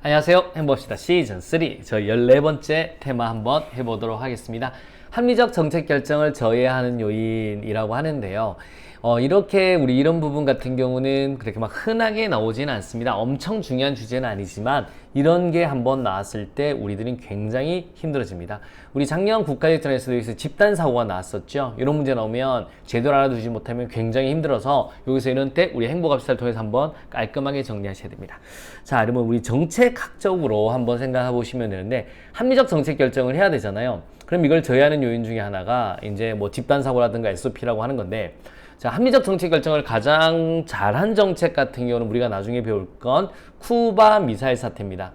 안녕하세요. 행복합시다 시즌3 저희 14번째 테마 한번 해보도록 하겠습니다. 합리적 정책 결정을 저해하는 요인이라고 하는데요. 이렇게 우리 이런 부분 같은 경우는 그렇게 막 흔하게 나오지는 않습니다. 엄청 중요한 주제는 아니지만 이런 게 한번 나왔을 때 우리들은 굉장히 힘들어집니다. 우리 작년 국가예전에서도 여기서 집단 사고가 나왔었죠. 이런 문제 나오면 제대로 알아두지 못하면 굉장히 힘들어서 여기서 이런 때 우리 행복합시다를 통해서 한번 깔끔하게 정리하셔야 됩니다. 자, 그러면 우리 정책학적으로 한번 생각해 보시면 되는데 합리적 정책 결정을 해야 되잖아요. 그럼 이걸 저해하는 요인 중에 하나가 이제 뭐 집단 사고라든가 SOP라고 하는 건데, 자, 합리적 정책 결정을 가장 잘한 정책 같은 경우는 우리가 나중에 배울 건 쿠바 미사일 사태입니다.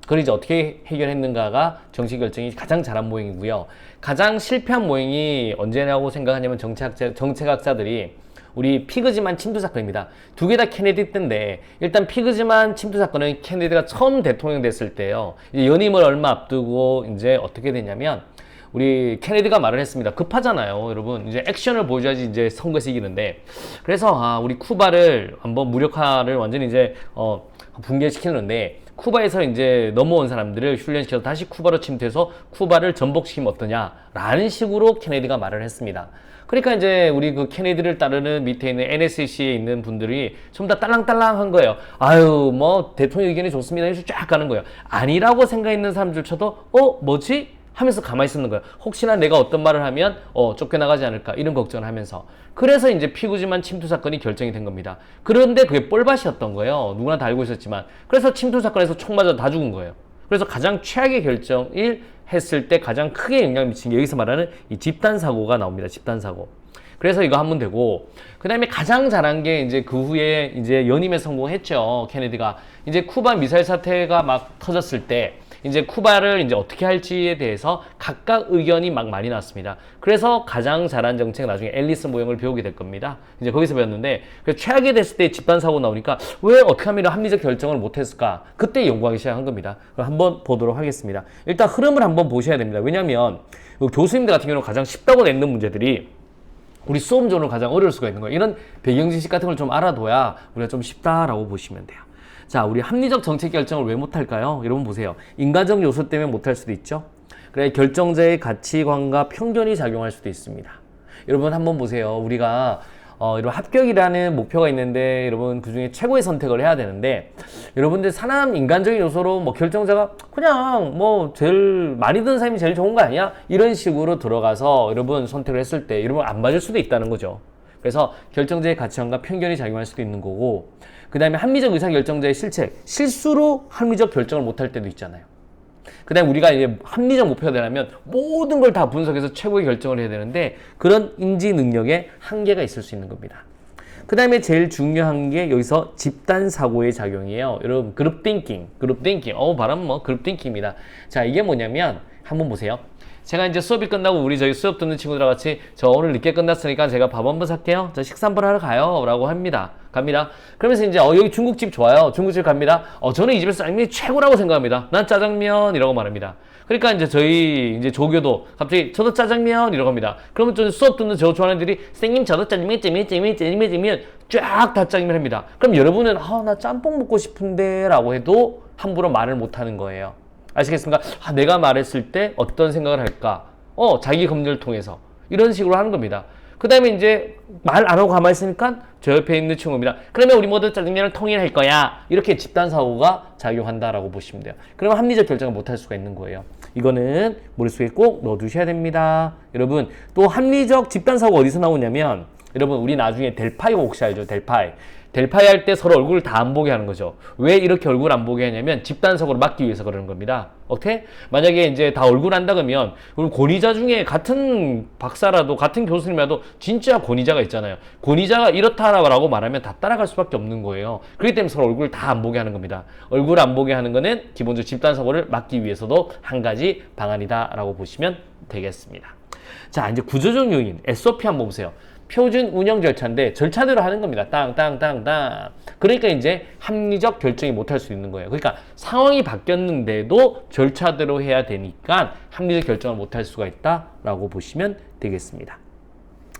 그걸 이제 어떻게 해결했는가가 정책 결정이 가장 잘한 모형이고요. 가장 실패한 모형이 언제냐고 생각하냐면 정책학자들이 우리 피그즈만 침투 사건입니다. 두 개 다 케네디 때인데, 일단 피그즈만 침투 사건은 케네디가 처음 대통령 됐을 때요. 이제 연임을 얼마 앞두고 이제 어떻게 됐냐면, 우리 케네디가 말을 했습니다. 급하잖아요, 여러분. 이제 액션을 보여줘야지 이제 선거에서 이기는데. 그래서 우리 쿠바를 한번 무력화를 완전히 이제 붕괴시키는데, 쿠바에서 이제 넘어온 사람들을 훈련시켜서 다시 쿠바로 침투해서 쿠바를 전복시키면 어떠냐라는 식으로 케네디가 말을 했습니다. 그러니까 이제 우리 그 케네디를 따르는 밑에 있는 NSC에 있는 분들이 전부 다 딸랑딸랑한 거예요. 아유, 뭐 대통령 의견이 좋습니다. 해서 쫙 가는 거예요. 아니라고 생각했는 사람들조차도 뭐지? 하면서 가만히 있는 거예요. 혹시나 내가 어떤 말을 하면 쫓겨나가지 않을까 이런 걱정을 하면서. 그래서 이제 피그즈만 침투 사건이 결정이 된 겁니다. 그런데 그게 뻘밭이었던 거예요. 누구나 다 알고 있었지만. 그래서 침투 사건에서 총 맞아 다 죽은 거예요. 그래서 가장 최악의 결정을 했을 때 가장 크게 영향을 미친 게 여기서 말하는 이 집단 사고가 나옵니다. 집단 사고. 그래서 이거 하면 되고, 그 다음에 가장 잘한 게 이제 그 후에 이제 연임에 성공했죠. 케네디가. 이제 쿠바 미사일 사태가 막 터졌을 때 이제 쿠바를 이제 어떻게 할지에 대해서 각각 의견이 막 많이 나왔습니다. 그래서 가장 잘한 정책 나중에 앨리스 모형을 배우게 될 겁니다. 이제 거기서 배웠는데, 최악이 됐을 때 집단 사고 나오니까 왜 어떻게 하면 합리적 결정을 못했을까? 그때 연구하기 시작한 겁니다. 그럼 한번 보도록 하겠습니다. 일단 흐름을 한번 보셔야 됩니다. 왜냐하면 교수님들 같은 경우는 가장 쉽다고 냈는 문제들이 우리 수험적으로 가장 어려울 수가 있는 거예요. 이런 배경 지식 같은 걸 좀 알아둬야 우리가 좀 쉽다라고 보시면 돼요. 자, 우리 합리적 정책 결정을 왜 못할까요? 여러분 보세요. 인간적 요소 때문에 못할 수도 있죠. 그래, 결정자의 가치관과 편견이 작용할 수도 있습니다. 여러분 한번 보세요. 우리가 여러분 합격이라는 목표가 있는데 여러분 그중에 최고의 선택을 해야 되는데, 여러분들 사람 인간적인 요소로 뭐 결정자가 그냥 뭐 제일 많이 드는 사람이 제일 좋은 거 아니야? 이런 식으로 들어가서 여러분 선택을 했을 때 여러분 안 맞을 수도 있다는 거죠. 그래서 결정자의 가치관과 편견이 작용할 수도 있는 거고, 그 다음에 합리적 의사결정자의 실수로 합리적 결정을 못할 때도 있잖아요. 그 다음에 우리가 이제 합리적 목표가 되려면 모든 걸 다 분석해서 최고의 결정을 해야 되는데, 그런 인지 능력에 한계가 있을 수 있는 겁니다. 그 다음에 제일 중요한 게 여기서 집단 사고의 작용이에요. 여러분, 그룹 띵킹. 발음 그룹 띵킹입니다. 자, 이게 뭐냐면 한번 보세요. 제가 이제 수업이 끝나고 저희 수업 듣는 친구들과 같이 저 오늘 늦게 끝났으니까 제가 밥 한번 살게요. 저 식사 한번 하러 가요. 라고 갑니다. 그러면서 이제 여기 중국집 좋아요. 중국집 갑니다. 저는 이 집에서 짜장면이 최고라고 생각합니다. 난 짜장면이라고 말합니다. 그러니까 이제 저희 이제 조교도 갑자기 저도 짜장면 이라고 합니다. 그러면 좀 수업 듣는 저 좋아하는 애들이 선생님 저도 짜장면 쫙 다 짜장면 합니다. 그럼 여러분은 나 짬뽕 먹고 싶은데 라고 해도 함부로 말을 못 하는 거예요. 아시겠습니까? 내가 말했을 때 어떤 생각을 할까? 자기 검열을 통해서. 이런 식으로 하는 겁니다. 그 다음에 이제 말 안 하고 가만히 있으니까 저 옆에 있는 친구입니다. 그러면 우리 모두 짜장면을 통일할 거야. 이렇게 집단사고가 작용한다라고 보시면 돼요. 그러면 합리적 결정을 못 할 수가 있는 거예요. 이거는 머릿속에 꼭 넣어두셔야 됩니다. 여러분, 또 합리적 집단사고가 어디서 나오냐면, 여러분, 우리 나중에 델파이 혹시 알죠? 델파이 할 때 서로 얼굴을 다 안 보게 하는 거죠. 왜 이렇게 얼굴 안 보게 하냐면 집단사고를 막기 위해서 그러는 겁니다. 오케이? 만약에 이제 다 얼굴 안다 그러면, 우리 권위자 중에 같은 박사라도 같은 교수님이라도 진짜 권위자가 있잖아요. 권위자가 이렇다라고 말하면 다 따라갈 수밖에 없는 거예요. 그렇기 때문에 서로 얼굴을 다 안 보게 하는 겁니다. 얼굴 안 보게 하는 거는 기본적으로 집단사고를 막기 위해서도 한 가지 방안이다라고 보시면 되겠습니다. 자, 이제 구조적 요인 SOP 한번 보세요. 표준 운영 절차인데 절차대로 하는 겁니다. 땅. 그러니까 이제 합리적 결정이 못할 수 있는 거예요. 그러니까 상황이 바뀌었는데도 절차대로 해야 되니까 합리적 결정을 못할 수가 있다라고 보시면 되겠습니다.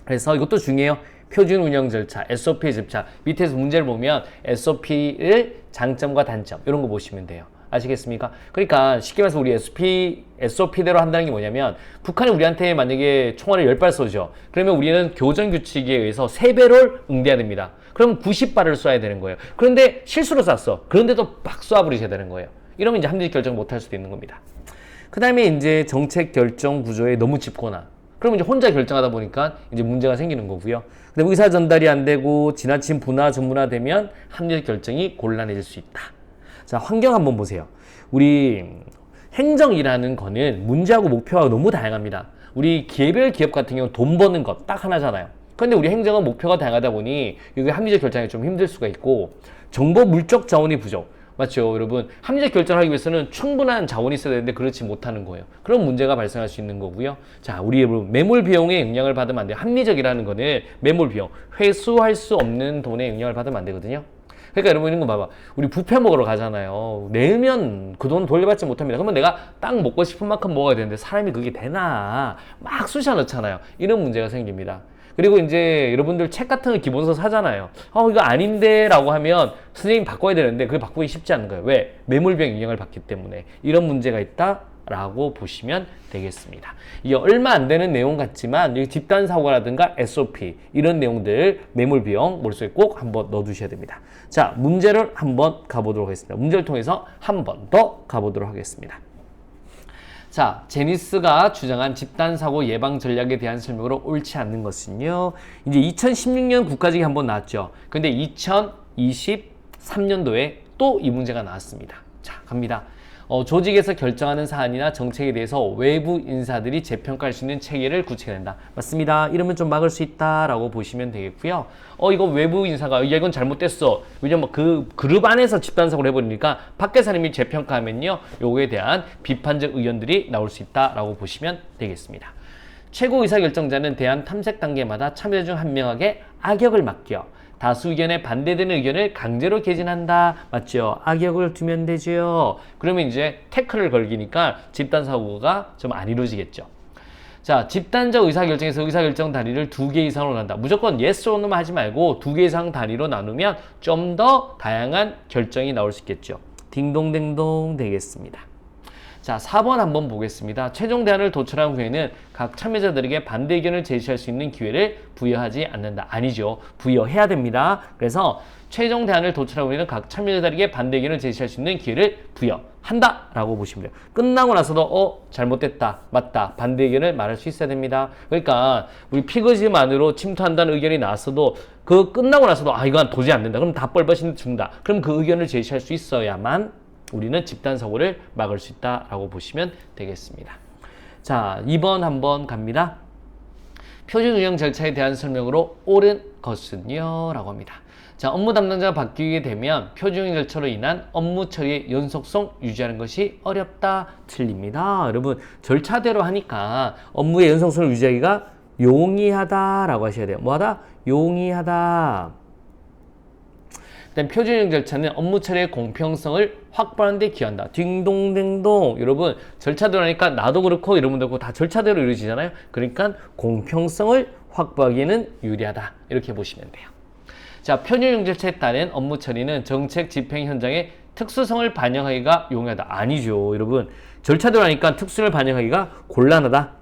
그래서 이것도 중요해요. 표준 운영 절차, SOP의 절차. 밑에서 문제를 보면 SOP의 장점과 단점 이런 거 보시면 돼요. 아시겠습니까? 그러니까 쉽게 말해서 우리 SOP대로 한다는 게 뭐냐면 북한이 우리한테 만약에 총알을 10발 쏘죠. 그러면 우리는 교전 규칙에 의해서 3배를 응대해야 됩니다. 그럼 90발을 쏴야 되는 거예요. 그런데 실수로 쐈어. 그런데도 막 쏴버리셔야 되는 거예요. 이러면 이제 합리적 결정을 못 할 수도 있는 겁니다. 그 다음에 이제 정책 결정 구조에 너무 짚거나 그러면 이제 혼자 결정하다 보니까 이제 문제가 생기는 거고요. 근데 의사 전달이 안 되고 지나친 분화 전문화되면 합리적 결정이 곤란해질 수 있다. 자, 환경 한번 보세요. 우리 행정이라는 거는 문제하고 목표가 너무 다양합니다. 우리 개별 기업 같은 경우는 돈 버는 것 딱 하나잖아요. 그런데 우리 행정은 목표가 다양하다 보니 이게 합리적 결정이 좀 힘들 수가 있고 정보 물적 자원이 부족. 맞죠, 여러분? 합리적 결정을 하기 위해서는 충분한 자원이 있어야 되는데 그렇지 못하는 거예요. 그런 문제가 발생할 수 있는 거고요. 자, 우리 여러분 매몰 비용에 영향을 받으면 안 돼요. 합리적이라는 거는 매몰 비용, 회수할 수 없는 돈에 영향을 받으면 안 되거든요. 그러니까 여러분 이런 거 봐봐. 우리 뷔페 먹으러 가잖아요. 내면 그 돈 돌려받지 못합니다. 그러면 내가 딱 먹고 싶은 만큼 먹어야 되는데 사람이 그게 되나? 막 쑤셔 넣잖아요. 이런 문제가 생깁니다. 그리고 이제 여러분들 책 같은 거 기본서 사잖아요. 이거 아닌데 라고 하면 선생님 바꿔야 되는데 그게 바꾸기 쉽지 않은 거예요. 왜? 매몰비용 영향을 받기 때문에. 이런 문제가 있다 라고 보시면 되겠습니다. 이게 얼마 안 되는 내용 같지만 집단 사고라든가 SOP 이런 내용들 매몰비용 머릿속에 꼭 한번 넣어두셔야 됩니다. 자, 문제를 한번 가보도록 하겠습니다. 문제를 통해서 한 번 더 가보도록 하겠습니다. 자, 제니스가 주장한 집단사고 예방 전략에 대한 설명으로 옳지 않는 것은요. 이제 2016년 국가직이 한번 나왔죠. 근데 2023년도에 또 이 문제가 나왔습니다. 자, 갑니다. 조직에서 결정하는 사안이나 정책에 대해서 외부 인사들이 재평가할 수 있는 체계를 구체화해야 된다. 맞습니다. 이러면 좀 막을 수 있다라고 보시면 되겠고요. 이거 외부 인사가 야, 이건 잘못됐어. 왜냐면 그 그룹 안에서 집단사고를 해버리니까 밖에 사람이 재평가하면요, 요거에 대한 비판적 의견들이 나올 수 있다라고 보시면 되겠습니다. 최고 의사결정자는 대안 탐색 단계마다 참여자 중 한 명에게 악역을 맡겨 다수 의견에 반대되는 의견을 강제로 개진한다. 맞죠? 악역을 두면 되죠. 그러면 이제 태클을 걸기니까 집단사고가 좀 안 이루어지겠죠. 자, 집단적 의사결정에서 의사결정 단위를 2개 이상으로 나눈다. 무조건 yes or no만 하지 말고 2개 이상 단위로 나누면 좀 더 다양한 결정이 나올 수 있겠죠. 딩동댕동 되겠습니다. 자, 4번 한번 보겠습니다. 최종 대안을 도출한 후에는 각 참여자들에게 반대 의견을 제시할 수 있는 기회를 부여하지 않는다. 아니죠. 부여해야 됩니다. 그래서 최종 대안을 도출한 후에는 각 참여자들에게 반대 의견을 제시할 수 있는 기회를 부여한다 라고 보시면 돼요. 끝나고 나서도 잘못됐다, 맞다, 반대 의견을 말할 수 있어야 됩니다. 그러니까 우리 피그즈만으로 침투한다는 의견이 나왔어도 그 끝나고 나서도 이건 도저히 안 된다. 그럼 다 뻘뻘이 준다. 그럼 그 의견을 제시할 수 있어야만 우리는 집단사고를 막을 수 있다라고 보시면 되겠습니다. 자, 2번 한번 갑니다. 표준 운영 절차에 대한 설명으로 옳은 것은요? 라고 합니다. 자, 업무 담당자가 바뀌게 되면 표준 운영 절차로 인한 업무 처리의 연속성 유지하는 것이 어렵다. 틀립니다. 여러분, 절차대로 하니까 업무의 연속성을 유지하기가 용이하다라고 하셔야 돼요. 뭐하다? 용이하다. 일단 표준 운영 절차는 업무 처리의 공평성을 확보하는 데 기여한다. 딩동댕동. 여러분, 절차대로 하니까 나도 그렇고 여러분도 그렇고 다 절차대로 이루어지잖아요. 그러니까 공평성을 확보하기에는 유리하다. 이렇게 보시면 돼요. 자, 표준 운영 절차에 따른 업무 처리는 정책 집행 현장의 특수성을 반영하기가 용이하다. 아니죠. 여러분, 절차대로 하니까 특수성을 반영하기가 곤란하다.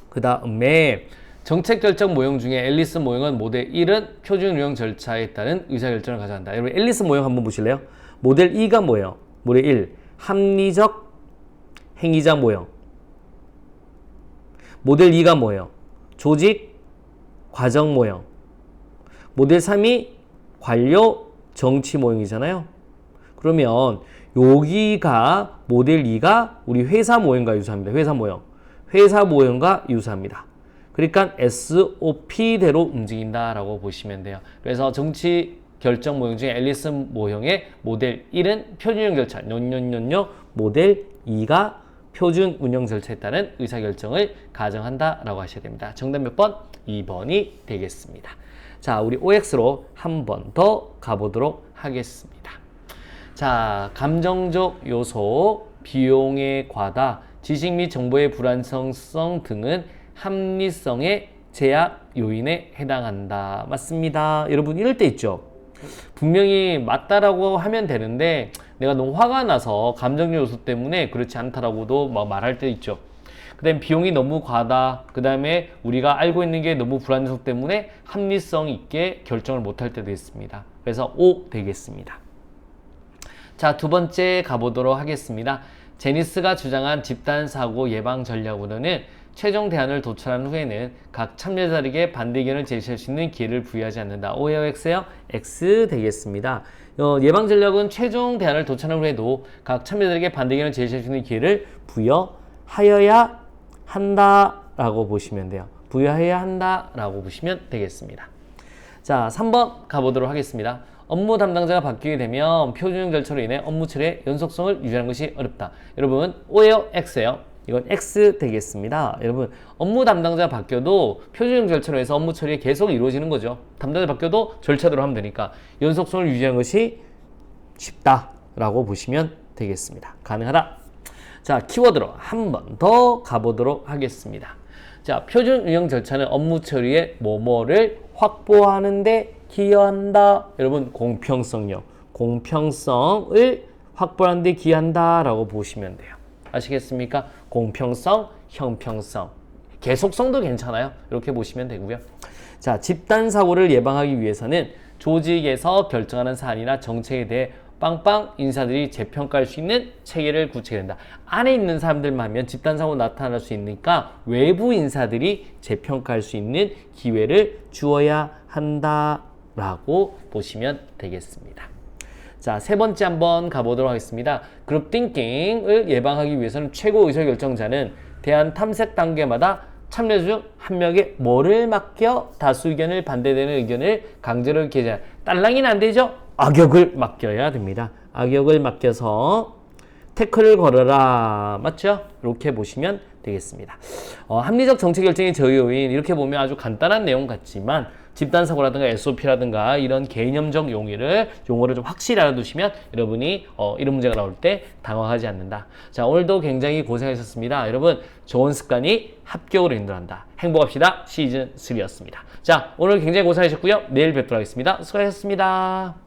그 다음에 정책 결정 모형 중에 앨리스 모형은 모델 1은 표준 운영 절차에 따른 의사결정을 가져간다. 여러분, 앨리스 모형 한번 보실래요? 모델 2가 뭐예요? 모델 1, 합리적 행위자 모형. 모델 2가 뭐예요? 조직 과정 모형. 모델 3이 관료 정치 모형이잖아요. 그러면 여기가 모델 2가 우리 회사 모형과 유사합니다. 회사 모형. 회사 모형과 유사합니다. 그러니까 SOP대로 움직인다라고 보시면 돼요. 그래서 정치 결정 모형 중에 앨리스 모형의 모델 1은 표준 운영 절차, 모델 2가 표준 운영 절차에 따른 의사결정을 가정한다라고 하셔야 됩니다. 정답 몇 번? 2번이 되겠습니다. 자, 우리 OX로 한 번 더 가보도록 하겠습니다. 자, 감정적 요소, 비용의 과다, 지식 및 정보의 불안정성 등은 합리성의 제약 요인에 해당한다. 맞습니다. 여러분, 이럴 때 있죠. 분명히 맞다라고 하면 되는데 내가 너무 화가 나서 감정적 요소 때문에 그렇지 않다라고도 막 말할 때 있죠. 그 다음에 비용이 너무 과하다. 그 다음에 우리가 알고 있는 게 너무 불안 요소 때문에 합리성 있게 결정을 못할 때도 있습니다. 그래서 O 되겠습니다. 자, 두 번째 가보도록 하겠습니다. 제니스가 주장한 집단사고 예방 전략으로는 최종 대안을 도출한 후에는 각 참여자에게 반대 의견을 제시할 수 있는 기회를 부여하지 않는다. O예요, X예요? X 되겠습니다. 예방 전략은 최종 대안을 도출한 후에도 각 참여자에게 반대 의견을 제시할 수 있는 기회를 부여하여야 한다라고 보시면 돼요. 부여해야 한다라고 보시면 되겠습니다. 자, 3번 가보도록 하겠습니다. 업무 담당자가 바뀌게 되면 표준형 절차로 인해 업무 처리의 연속성을 유지하는 것이 어렵다. 여러분, O예요? X예요? 이건 X 되겠습니다. 여러분, 업무 담당자가 바뀌어도 표준형 절차로 해서 업무 처리가 계속 이루어지는 거죠. 담당자 바뀌어도 절차대로 하면 되니까 연속성을 유지하는 것이 쉽다라고 보시면 되겠습니다. 가능하다. 자, 키워드로 한 번 더 가보도록 하겠습니다. 자, 표준 운영 절차는 업무 처리에 뭐뭐를 확보하는데 기여한다. 여러분, 공평성요. 공평성을 확보하는 데 기여한다 라고 보시면 돼요. 아시겠습니까? 공평성, 형평성, 계속성도 괜찮아요. 이렇게 보시면 되고요. 자, 집단사고를 예방하기 위해서는 조직에서 결정하는 사안이나 정책에 대해 빵빵 인사들이 재평가할 수 있는 체계를 구축해야 된다. 안에 있는 사람들만 하면 집단사고 나타날 수 있으니까 외부 인사들이 재평가할 수 있는 기회를 주어야 한다라고 보시면 되겠습니다. 자, 세 번째 한번 가보도록 하겠습니다. 그룹 띵킹을 예방하기 위해서는 최고 의사결정자는 대안 탐색 단계마다 참여자 중 한 명에게 뭐를 맡겨 다수 의견을 반대되는 의견을 강제로 개진한 딸랑이는 안 되죠? 악역을 맡겨야 됩니다. 악역을 맡겨서 태클을 걸어라. 맞죠? 이렇게 보시면 되겠습니다. 합리적 정책 결정의 저요인 이렇게 보면 아주 간단한 내용 같지만 집단사고라든가 SOP라든가 이런 개념적 용어를 좀 확실히 알아두시면 여러분이 이런 문제가 나올 때 당황하지 않는다. 자, 오늘도 굉장히 고생하셨습니다. 여러분, 좋은 습관이 합격으로 인도한다. 행복합시다. 시즌 3였습니다. 자, 오늘 굉장히 고생하셨고요. 내일 뵙도록 하겠습니다. 수고하셨습니다.